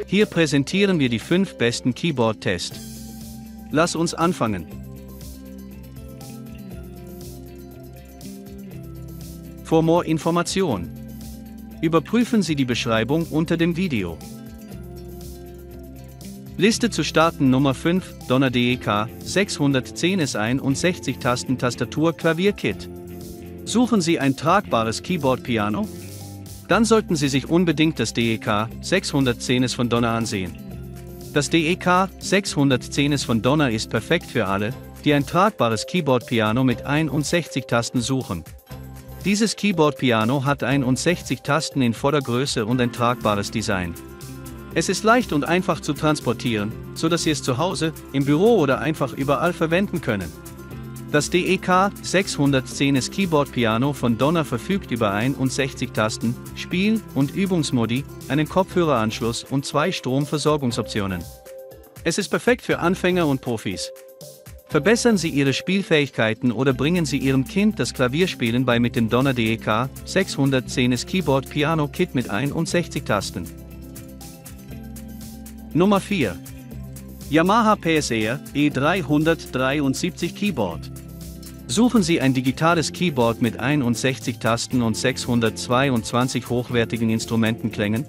Hier präsentieren wir die 5 besten Keyboard-Tests. Lass uns anfangen. For more information. Überprüfen Sie die Beschreibung unter dem Video. Liste zu starten Nummer 5, Donner DEK 610 S61 Tasten-Tastatur Klavierkit. Suchen Sie ein tragbares Keyboard-Piano? Dann sollten Sie sich unbedingt das DEK 610 von Donner ansehen. Das DEK 610 von Donner ist perfekt für alle, die ein tragbares Keyboard-Piano mit 61 Tasten suchen. Dieses Keyboard-Piano hat 61 Tasten in voller Größe und ein tragbares Design. Es ist leicht und einfach zu transportieren, so dass Sie es zu Hause, im Büro oder einfach überall verwenden können. Das DEK 610 Keyboard Piano von Donner verfügt über 61 Tasten, Spiel- und Übungsmodi, einen Kopfhöreranschluss und 2 Stromversorgungsoptionen. Es ist perfekt für Anfänger und Profis. Verbessern Sie Ihre Spielfähigkeiten oder bringen Sie Ihrem Kind das Klavierspielen bei mit dem Donner DEK 610 Keyboard Piano Kit mit 61 Tasten. Nummer 4. Yamaha PSR E373 Keyboard. Suchen Sie ein digitales Keyboard mit 61 Tasten und 622 hochwertigen Instrumentenklängen?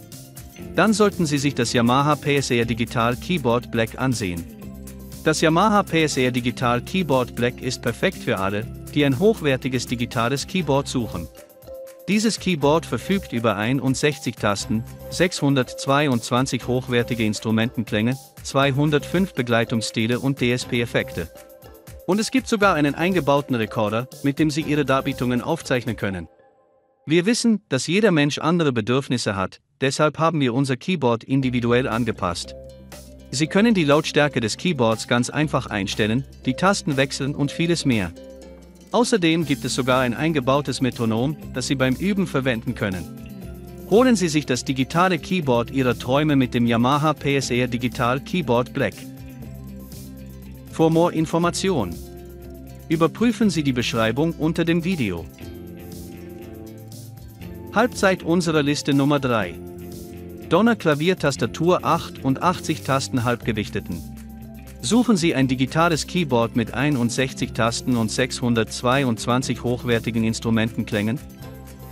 Dann sollten Sie sich das Yamaha PSR Digital Keyboard Black ansehen. Das Yamaha PSR Digital Keyboard Black ist perfekt für alle, die ein hochwertiges digitales Keyboard suchen. Dieses Keyboard verfügt über 61 Tasten, 622 hochwertige Instrumentenklänge, 205 Begleitungsstile und DSP-Effekte. Und es gibt sogar einen eingebauten Rekorder, mit dem Sie Ihre Darbietungen aufzeichnen können. Wir wissen, dass jeder Mensch andere Bedürfnisse hat, deshalb haben wir unser Keyboard individuell angepasst. Sie können die Lautstärke des Keyboards ganz einfach einstellen, die Tasten wechseln und vieles mehr. Außerdem gibt es sogar ein eingebautes Metronom, das Sie beim Üben verwenden können. Holen Sie sich das digitale Keyboard Ihrer Träume mit dem Yamaha PSR Digital Keyboard Black. For more information. Überprüfen Sie die Beschreibung unter dem Video. Halbzeit unserer Liste Nummer 3. Donner Klaviertastatur 88 Tasten halbgewichteten. Suchen Sie ein digitales Keyboard mit 61 Tasten und 622 hochwertigen Instrumentenklängen?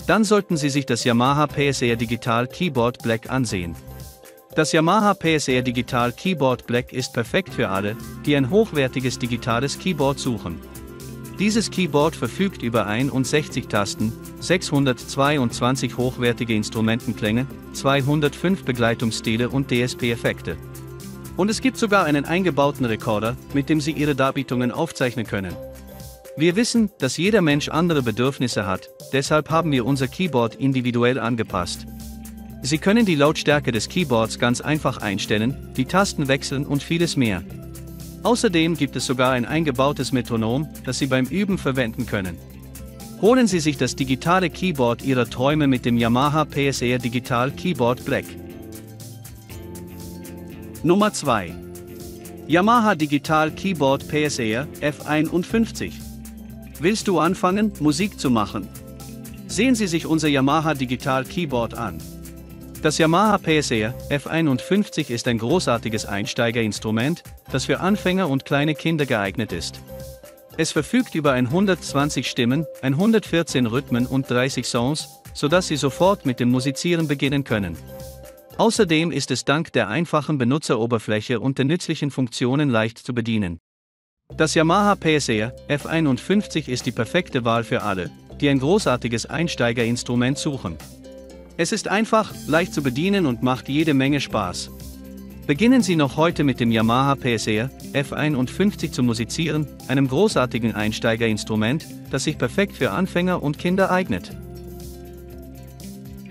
Dann sollten Sie sich das Yamaha PSR Digital Keyboard Black ansehen. Das Yamaha PSR Digital Keyboard Black ist perfekt für alle, die ein hochwertiges digitales Keyboard suchen. Dieses Keyboard verfügt über 61 Tasten, 622 hochwertige Instrumentenklänge, 205 Begleitungsstile und DSP-Effekte. Und es gibt sogar einen eingebauten Rekorder, mit dem Sie Ihre Darbietungen aufzeichnen können. Wir wissen, dass jeder Mensch andere Bedürfnisse hat, deshalb haben wir unser Keyboard individuell angepasst. Sie können die Lautstärke des Keyboards ganz einfach einstellen, die Tasten wechseln und vieles mehr. Außerdem gibt es sogar ein eingebautes Metronom, das Sie beim Üben verwenden können. Holen Sie sich das digitale Keyboard Ihrer Träume mit dem Yamaha PSR Digital Keyboard Black. Nummer 2. Yamaha Digital Keyboard PSR F51. Willst du anfangen, Musik zu machen? Sehen Sie sich unser Yamaha Digital Keyboard an. Das Yamaha PSR F51 ist ein großartiges Einsteigerinstrument, das für Anfänger und kleine Kinder geeignet ist. Es verfügt über 120 Stimmen, 114 Rhythmen und 30 Sons, sodass Sie sofort mit dem Musizieren beginnen können. Außerdem ist es dank der einfachen Benutzeroberfläche und den nützlichen Funktionen leicht zu bedienen. Das Yamaha PSR F51 ist die perfekte Wahl für alle, die ein großartiges Einsteigerinstrument suchen. Es ist einfach, leicht zu bedienen und macht jede Menge Spaß. Beginnen Sie noch heute mit dem Yamaha PSR F51 zu musizieren, einem großartigen Einsteigerinstrument, das sich perfekt für Anfänger und Kinder eignet.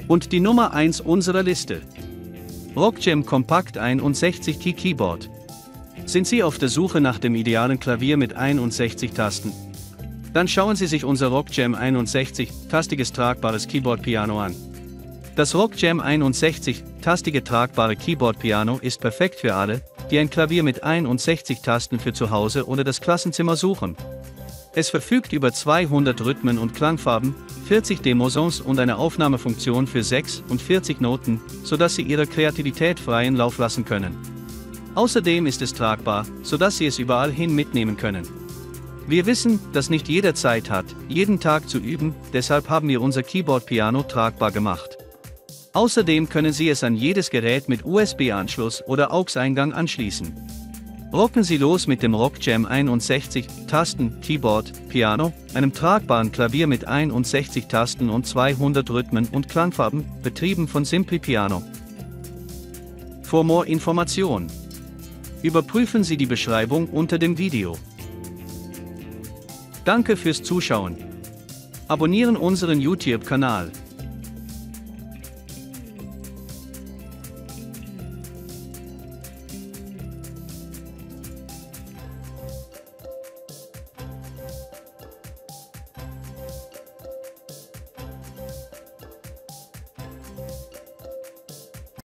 Und die Nummer 1 unserer Liste. Rockjam Compact 61 Key Keyboard. Sind Sie auf der Suche nach dem idealen Klavier mit 61 Tasten? Dann schauen Sie sich unser Rockjam 61-tastiges tragbares Keyboard-Piano an. Das Rockjam 61-tastige tragbare Keyboard-Piano ist perfekt für alle, die ein Klavier mit 61 Tasten für zu Hause oder das Klassenzimmer suchen. Es verfügt über 200 Rhythmen und Klangfarben, 40 Demosons und eine Aufnahmefunktion für 46 Noten, sodass Sie Ihrer Kreativität freien Lauf lassen können. Außerdem ist es tragbar, sodass Sie es überall hin mitnehmen können. Wir wissen, dass nicht jeder Zeit hat, jeden Tag zu üben, deshalb haben wir unser Keyboard-Piano tragbar gemacht. Außerdem können Sie es an jedes Gerät mit USB-Anschluss oder AUX-Eingang anschließen. Rocken Sie los mit dem RockJam 61 Tasten Keyboard Piano, einem tragbaren Klavier mit 61 Tasten und 200 Rhythmen und Klangfarben, betrieben von Simply Piano. For more information. Überprüfen Sie die Beschreibung unter dem Video. Danke fürs Zuschauen. Abonnieren unseren YouTube-Kanal.